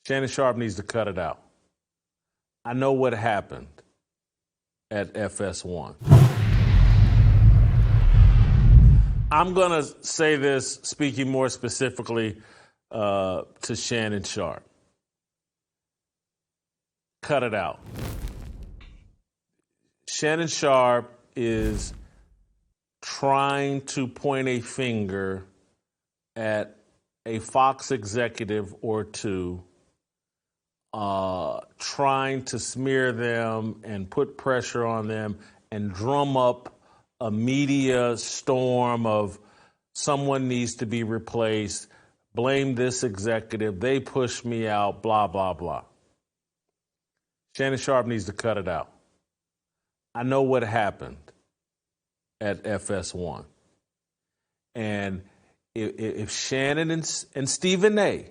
Shannon Sharpe needs to cut it out. I know what happened at FS1. I'm going to say this, speaking more specifically to Shannon Sharpe. Cut it out. Shannon Sharpe is trying to point a finger at a Fox executive or two, trying to smear them and put pressure on them and drum up a media storm of someone needs to be replaced, blame this executive, they pushed me out, blah, blah, blah. Shannon Sharpe needs to cut it out. I know what happened at FS1. And if Shannon and Stephen A.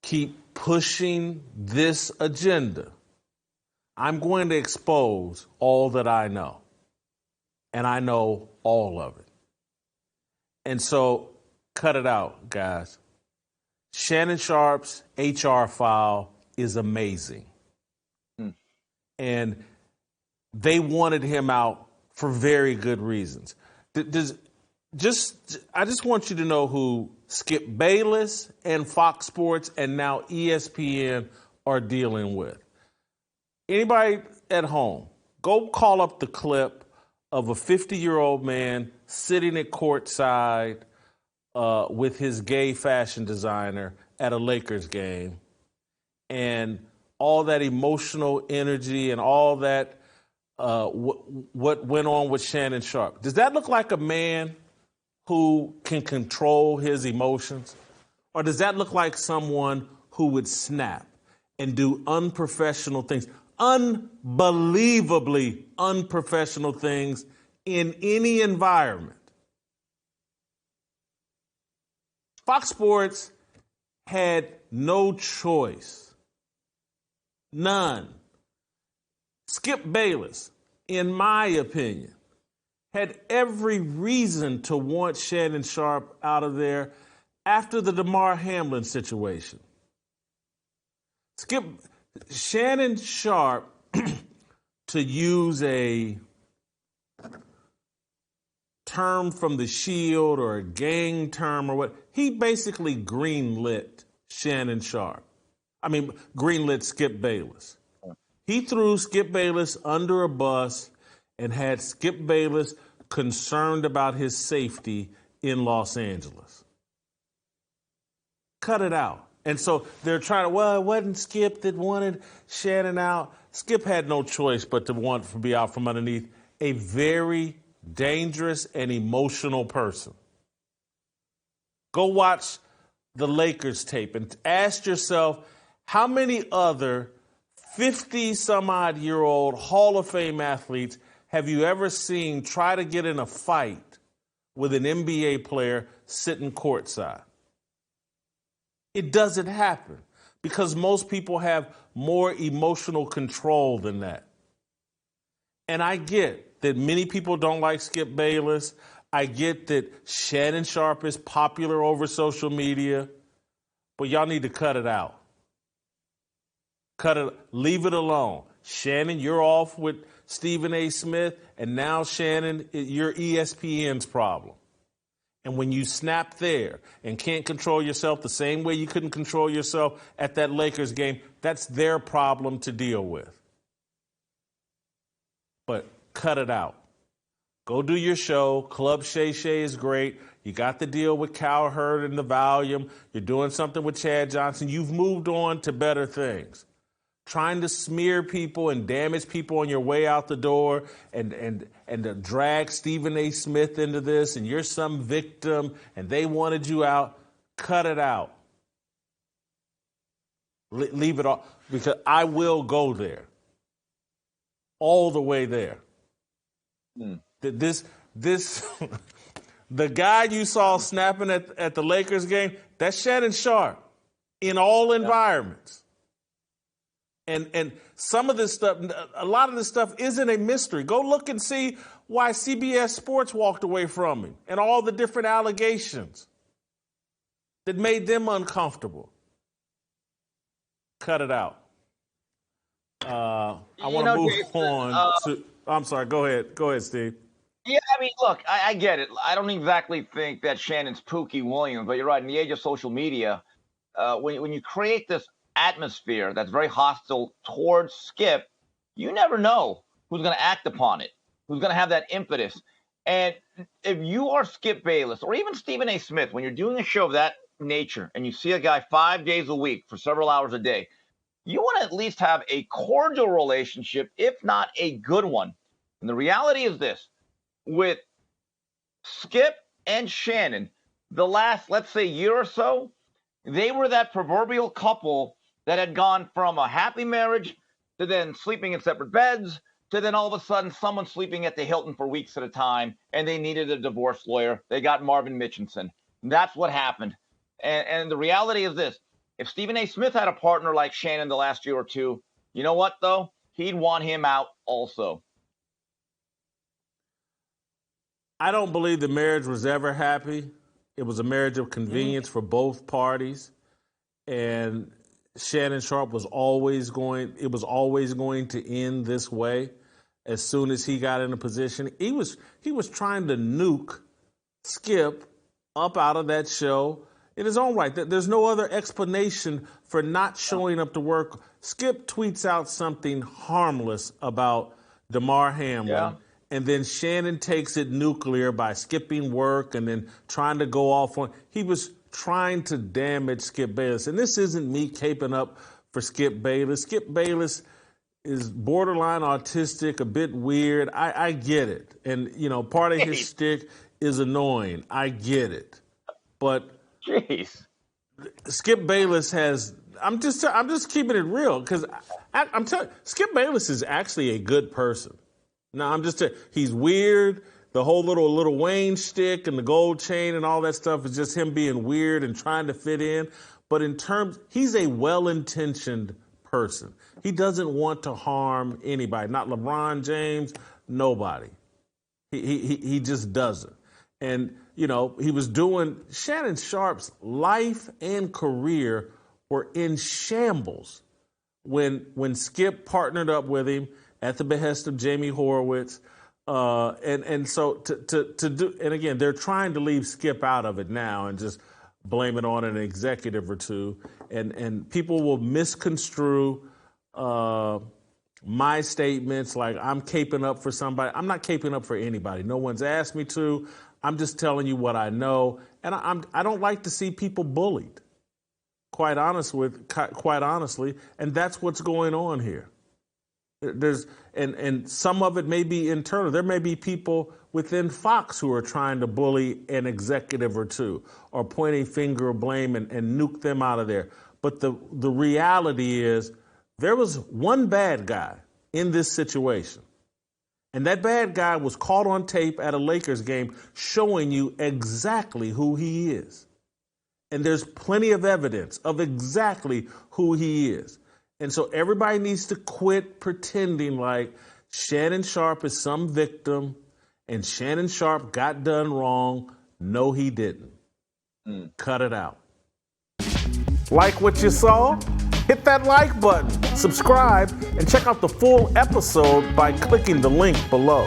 keep pushing this agenda, I'm going to expose all that I know. And I know all of it. And so, cut it out, guys. Shannon Sharpe's HR file is amazing. And they wanted him out for very good reasons. I just want you to know who Skip Bayless and Fox Sports and now ESPN are dealing with. Anybody at home, go call up the clip of a 50-year-old man sitting at courtside with his gay fashion designer at a Lakers game, and all that emotional energy and all that, what went on with Shannon Sharpe. Does that look like a man who can control his emotions? Or does that look like someone who would snap and do unprofessional things, unbelievably unprofessional things in any environment? Fox Sports had no choice. None. Skip Bayless, in my opinion, had every reason to want Shannon Sharpe out of there after the Damar Hamlin situation. Shannon Sharpe, to use a term from the Shield or a gang term or what, he basically greenlit Shannon Sharpe. Greenlit Skip Bayless. He threw Skip Bayless under a bus and had Skip Bayless concerned about his safety in Los Angeles. Cut it out. And so they're trying to, it wasn't Skip that wanted Shannon out. Skip had no choice but to want to be out from underneath a very dangerous and emotional person. Go watch the Lakers tape and ask yourself, how many other 50-some-odd-year-old Hall of Fame athletes have you ever seen try to get in a fight with an NBA player sitting courtside? It doesn't happen because most people have more emotional control than that. And I get that many people don't like Skip Bayless. I get that Shannon Sharpe is popular over social media, but y'all need to cut it out. Leave it alone. Shannon, you're off with Stephen A. Smith, and now, Shannon, you're ESPN's problem. And when you snap there and can't control yourself the same way you couldn't control yourself at that Lakers game, that's their problem to deal with. But cut it out. Go do your show. Club Shay Shay is great. You got the deal with Cowherd and the Volume. You're doing something with Chad Johnson. You've moved on to better things. Trying to smear people and damage people on your way out the door and to drag Stephen A. Smith into this, and you're some victim and they wanted you out. Cut it out. Leave it all, because I will go there. All the way there. This the guy you saw snapping at the Lakers game, that's Shannon Sharpe in all environments. And some of this stuff, a lot of this stuff isn't a mystery. Go look and see why CBS Sports walked away from him and all the different allegations that made them uncomfortable. cut it out. I want to move on to. I'm sorry. Go ahead. Go ahead, Steve. Yeah, I mean, look, I get it. I don't exactly think that Shannon's Pookie Williams, but you're right. In the age of social media, when you create this atmosphere that's very hostile towards Skip, you never know who's going to act upon it, who's going to have that impetus. And if you are Skip Bayless or even Stephen A. Smith, when you're doing a show of that nature and you see a guy 5 days a week for several hours a day, you want to at least have a cordial relationship, if not a good one. And the reality is this. With Skip and Shannon, the last, let's say, year or so, they were that proverbial couple that had gone from a happy marriage to then sleeping in separate beds to then all of a sudden someone sleeping at the Hilton for weeks at a time, and they needed a divorce lawyer. They got Marvin Mitchinson. That's what happened. And the reality is this. If Stephen A. Smith had a partner like Shannon the last year or two, you know what, though? He'd want him out also. I don't believe the marriage was ever happy. It was a marriage of convenience for both parties. And Shannon Sharpe was always going to end this way as soon as he got in a position. He was trying to nuke Skip up out of that show in his own right. There's no other explanation for not showing up to work. Skip tweets out something harmless about Damar Hamlin. Yeah. And then Shannon takes it nuclear by skipping work and then trying to go off on. He was trying to damage Skip Bayless. And this isn't me caping up for Skip Bayless. Skip Bayless is borderline autistic, a bit weird. I get it. And, you know, part of his shtick is annoying. I get it. But Skip Bayless has. I'm just keeping it real because I'm telling you, Skip Bayless is actually a good person. Now I'm just he's weird. The whole little Wayne shtick and the gold chain and all that stuff is just him being weird and trying to fit in. But he's a well-intentioned person. He doesn't want to harm anybody. Not LeBron James. Nobody. He just doesn't. And you know, he was doing Shannon Sharpe's life and career were in shambles when Skip partnered up with him at the behest of Jamie Horowitz. And so to do, and again, they're trying to leave Skip out of it now and just blame it on an executive or two. And people will misconstrue my statements like I'm caping up for somebody. I'm not caping up for anybody. No one's asked me to. I'm just telling you what I know. And I don't like to see people bullied, quite honestly. And that's what's going on here. And some of it may be internal. There may be people within Fox who are trying to bully an executive or two or point a finger of blame and nuke them out of there. But the reality is there was one bad guy in this situation. And that bad guy was caught on tape at a Lakers game showing you exactly who he is. And there's plenty of evidence of exactly who he is. And so everybody needs to quit pretending like Shannon Sharpe is some victim and Shannon Sharpe got done wrong. No, he didn't. Cut it out. Like what you saw? Hit that like button, subscribe, and check out the full episode by clicking the link below.